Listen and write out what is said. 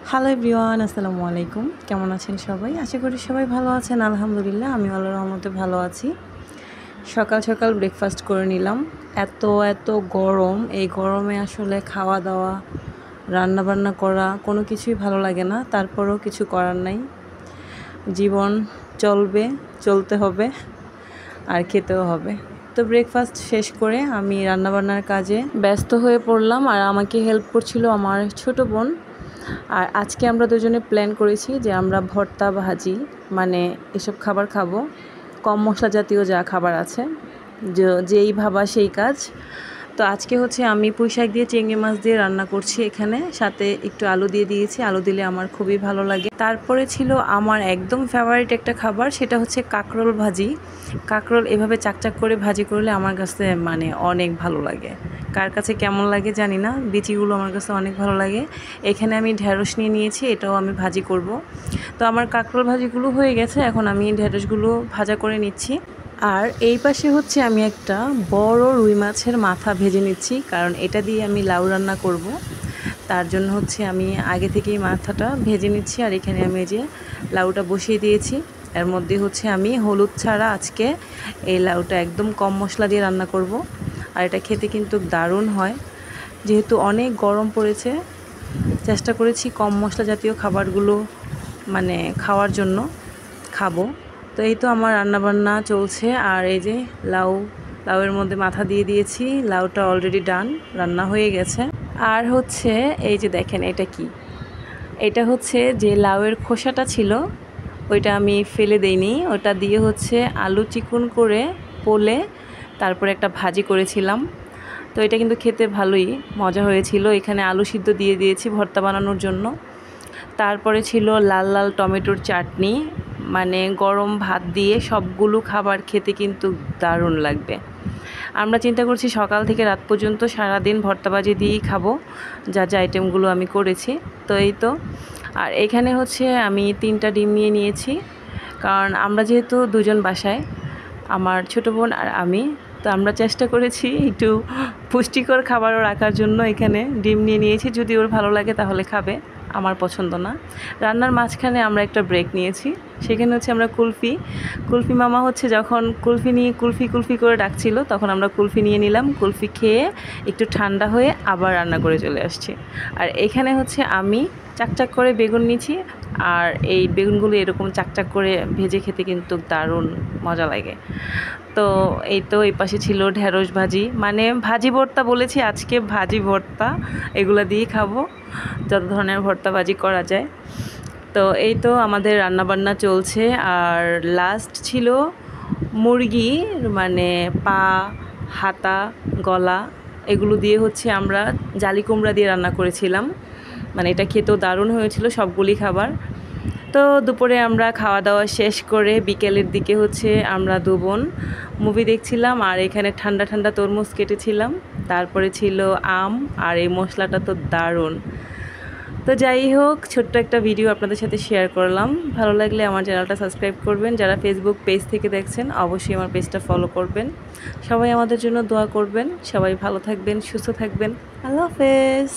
Hello everyone, আসসালামু আলাইকুম। কেমন আছেন সবাই? আশা করি সবাই ভালো আছেন। আলহামদুলিল্লাহ, আমি আল্লাহর রহমতে ভালো আছি। সকাল সকাল ব্রেকফাস্ট করে নিলাম। এত এত গরম, এই গরমে আসলে খাওয়া দাওয়া, রান্না বান্না করা কোনো কিছুই ভালো লাগে না। তারপরেও কিছু করার নাই, জীবন চলবে, চলতে হবে আর খেতেও হবে। তো ব্রেকফাস্ট শেষ করে আমি রান্নাবান্নার কাজে ব্যস্ত হয়ে পড়লাম, আর আমাকে হেল্প করছিল আমার ছোট বোন। আর আজকে আমরা দুজনে প্ল্যান করেছি যে আমরা ভর্তা ভাজি মানে এসব খাবার খাবো, কম মশলা জাতীয় যা খাবার আছে, যেই ভাবা সেই কাজ। তো আজকে হচ্ছে আমি পুঁইশাক দিয়ে চিংড়ি মাছ দিয়ে রান্না করছি এখানে, সাথে একটু আলু দিয়ে দিয়েছি। আলু দিলে আমার খুবই ভালো লাগে। তারপরে ছিল আমার একদম ফেভারিট একটা খাবার, সেটা হচ্ছে কাঁকরোল ভাজি। কাঁকরোল এভাবে চাকচাক করে ভাজি করলে আমার কাছে মানে অনেক ভালো লাগে। কার কাছে কেমন লাগে জানি না, বিচিগুলো আমার কাছে অনেক ভালো লাগে। এখানে আমি ঢেঁড়স নিয়ে নিয়েছি, এটাও আমি ভাজি করব। তো আমার কাঁকরোল ভাজিগুলো হয়ে গেছে, এখন আমি ঢেঁড়সগুলো ভাজা করে নিচ্ছি। আর এই পাশে হচ্ছে আমি একটা বড় রুই মাছের মাথা ভেজে নিচ্ছি, কারণ এটা দিয়ে আমি লাউ রান্না করব। তার জন্য হচ্ছে আমি আগে থেকেই মাথাটা ভেজে নিচ্ছি। আর এখানে আমি এই যে লাউটা বসিয়ে দিয়েছি। এর মধ্যে হচ্ছে আমি হলুদ ছাড়া আজকে এই লাউটা একদম কম মশলা দিয়ে রান্না করব। আর এটা খেতে কিন্তু দারুণ হয়। যেহেতু অনেক গরম পড়েছে, চেষ্টা করেছি কম মশলা জাতীয় খাবারগুলো মানে খাওয়ার জন্য, খাবো। তো এই তো আমার রান্নাবান্না চলছে। আর এই যে লাউয়ের মধ্যে মাথা দিয়ে দিয়েছি। লাউটা অলরেডি ডান, রান্না হয়ে গেছে। আর হচ্ছে এই যে দেখেন, এটা কি, এটা হচ্ছে যে লাউয়ের খোসাটা ছিল, ওইটা আমি ফেলে দেইনি। ওটা দিয়ে হচ্ছে আলু চিকুন করে পোলে তারপরে একটা ভাজি করেছিলাম। তো এটা কিন্তু খেতে ভালোই মজা হয়েছিল। এখানে আলু সিদ্ধ দিয়ে দিয়েছি ভর্তা বানানোর জন্য। তারপরে ছিল লাল লাল টমেটোর চাটনি, মানে গরম ভাত দিয়ে সবগুলো খাবার খেতে কিন্তু দারুণ লাগবে। আমরা চিন্তা করছি সকাল থেকে রাত পর্যন্ত সারাদিন ভর্তাবাজি দিয়েই খাবো, যা যা আইটেমগুলো আমি করেছি। তো এই তো। আর এখানে হচ্ছে আমি 3টা ডিম নিয়ে নিয়েছি, কারণ আমরা যেহেতু দুজন বাসায়, আমার ছোটো বোন আর আমি, তো আমরা চেষ্টা করেছি একটু পুষ্টিকর খাবারও রাখার জন্য এখানে ডিম নিয়ে নিয়েছি। যদি ওর ভালো লাগে তাহলে খাবে, আমার পছন্দ না। রান্নার মাঝখানে আমরা একটা ব্রেক নিয়েছি, সেখানে হচ্ছে আমরা কুলফি মামা হচ্ছে যখন কুলফি নিয়ে কুলফি কুলফি করে ডাকছিল, তখন আমরা কুলফি নিয়ে নিলাম। কুলফি খেয়ে একটু ঠান্ডা হয়ে আবার রান্না করে চলে আসছি। আর এখানে হচ্ছে আমি চাকচাক করে বেগুন নিয়েছি। আর এই বেগুনগুলো এরকম চাকচাক করে ভেজে খেতে কিন্তু দারুণ মজা লাগে। তো এই তো, এই পাশে ছিল ঢেঁড়স ভাজি, মানে ভাজি ভর্তা বলেছি আজকে, ভাজি ভর্তা এগুলো দিয়ে খাবো, যত ধরনের ভর্তা ভাজি করা যায়। তো এই তো আমাদের রান্নাবান্না চলছে। আর লাস্ট ছিল মুরগি, মানে পা, হাতা, গলা, এগুলো দিয়ে হচ্ছে আমরা জালি কুমড়া দিয়ে রান্না করেছিলাম। মানে এটা খেতেও দারুণ হয়েছিল সবগুলি খাবার। তো দুপুরে আমরা খাওয়া দাওয়া শেষ করে বিকেলের দিকে হচ্ছে আমরা দু বোন মুভি দেখছিলাম। আর এখানে ঠান্ডা ঠান্ডা তরমুজ কেটেছিলাম। তারপরে ছিল আম, আর এই মশলাটা তো দারুণ। তো যাই হোক, ছোট্ট একটা ভিডিও আপনাদের সাথে শেয়ার করলাম। ভালো লাগলে আমার চ্যানেলটা সাবস্ক্রাইব করবেন। যারা ফেসবুক পেজ থেকে দেখছেন অবশ্যই আমার পেজটা ফলো করবেন। সবাই আমাদের জন্য দোয়া করবেন। সবাই ভালো থাকবেন, সুস্থ থাকবেন। আল্লাহ হাফেজ।